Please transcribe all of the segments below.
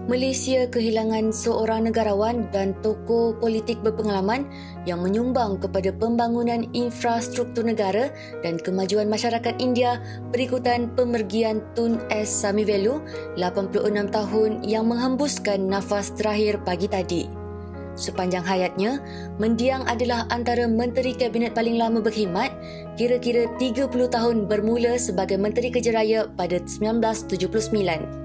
Malaysia kehilangan seorang negarawan dan tokoh politik berpengalaman yang menyumbang kepada pembangunan infrastruktur negara dan kemajuan masyarakat India berikutan pemergian Tun S. Samivelu, 86 tahun yang menghembuskan nafas terakhir pagi tadi. Sepanjang hayatnya, mendiang adalah antara Menteri Kabinet paling lama berkhidmat, kira-kira 30 tahun bermula sebagai Menteri Kerja pada 1979.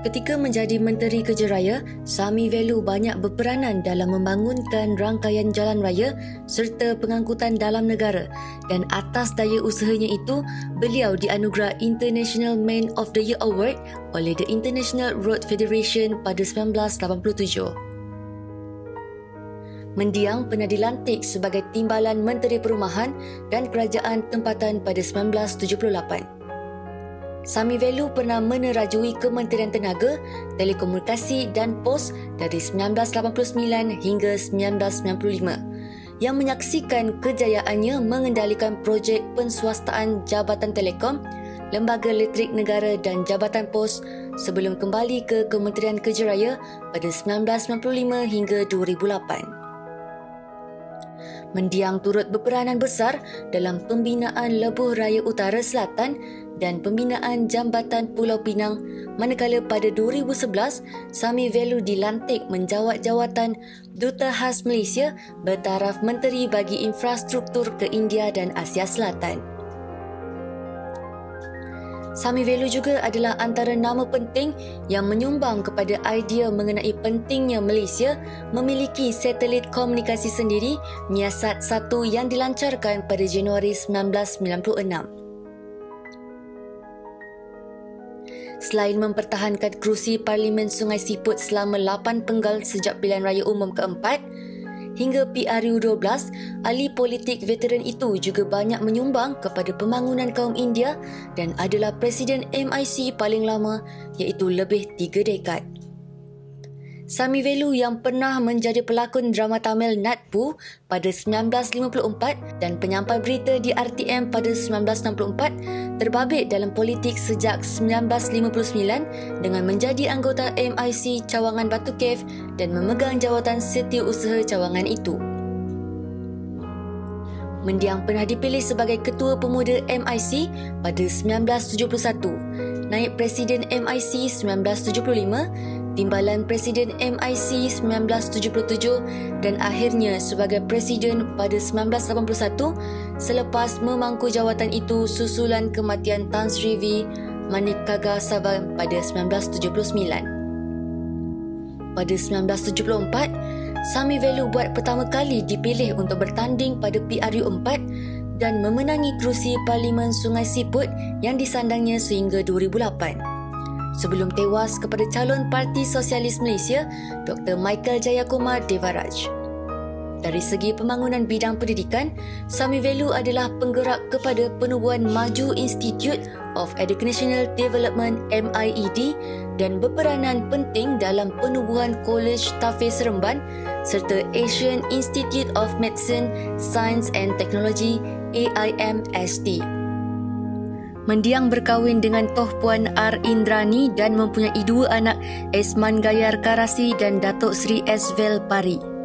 Ketika menjadi Menteri Kerja Raya, Samivelu banyak berperanan dalam membangunkan rangkaian jalan raya serta pengangkutan dalam negara, dan atas daya usahanya itu, beliau dianugerah International Man of the Year Award oleh The International Road Federation pada 1987. Mendiang pernah dilantik sebagai Timbalan Menteri Perumahan dan Kerajaan Tempatan pada 1978. Samivelu pernah menerajui Kementerian Tenaga, Telekomunikasi dan Pos dari 1989 hingga 1995 yang menyaksikan kejayaannya mengendalikan projek penswastaan Jabatan Telekom, Lembaga Elektrik Negara dan Jabatan Pos sebelum kembali ke Kementerian Kerja Raya pada 1995 hingga 2008. Mendiang turut berperanan besar dalam pembinaan Lebuh Raya Utara Selatan dan pembinaan Jambatan Pulau Pinang, manakala pada 2011 Samivelu dilantik menjawat jawatan Duta Khas Malaysia bertaraf Menteri bagi Infrastruktur ke India dan Asia Selatan. Samivelu juga adalah antara nama penting yang menyumbang kepada idea mengenai pentingnya Malaysia memiliki satelit komunikasi sendiri Miasat-1 yang dilancarkan pada Januari 1996. Selain mempertahankan kerusi Parlimen Sungai Siput selama 8 penggal sejak pilihan raya umum keempat, hingga PRU12, ahli politik veteran itu juga banyak menyumbang kepada pembangunan kaum India dan adalah Presiden MIC paling lama iaitu lebih 3 dekad. Samivelu yang pernah menjadi pelakon drama Tamil Natpu pada 1954 dan penyampai berita di RTM pada 1964, terbabit dalam politik sejak 1959 dengan menjadi anggota MIC Cawangan Batu Cave dan memegang jawatan Setiausaha Cawangan itu. Mendiang pernah dipilih sebagai Ketua Pemuda MIC pada 1971, Naib Presiden MIC 1975, Timbalan Presiden MIC 1977 dan akhirnya sebagai Presiden pada 1981 selepas memangku jawatan itu susulan kematian Tan Sri V. Manickagha Sabhan pada 1979. Pada 1974, Samivelu buat pertama kali dipilih untuk bertanding pada PRU4 dan memenangi kerusi Parlimen Sungai Siput yang disandangnya sehingga 2008. Sebelum tewas kepada calon Parti Sosialis Malaysia, Dr. Michael Jayakumar Devaraj. Dari segi pembangunan bidang pendidikan, Samivelu adalah penggerak kepada penubuhan Maju Institute of Educational Development MIED dan berperanan penting dalam penubuhan Kolej Tafiz Seremban serta Asian Institute of Medicine, Science and Technology AIMST. Mendiang berkahwin dengan Toh Puan R. Indrani dan mempunyai 2 anak, Esman Gayar Karasi dan Datuk Seri S. Vel Pari.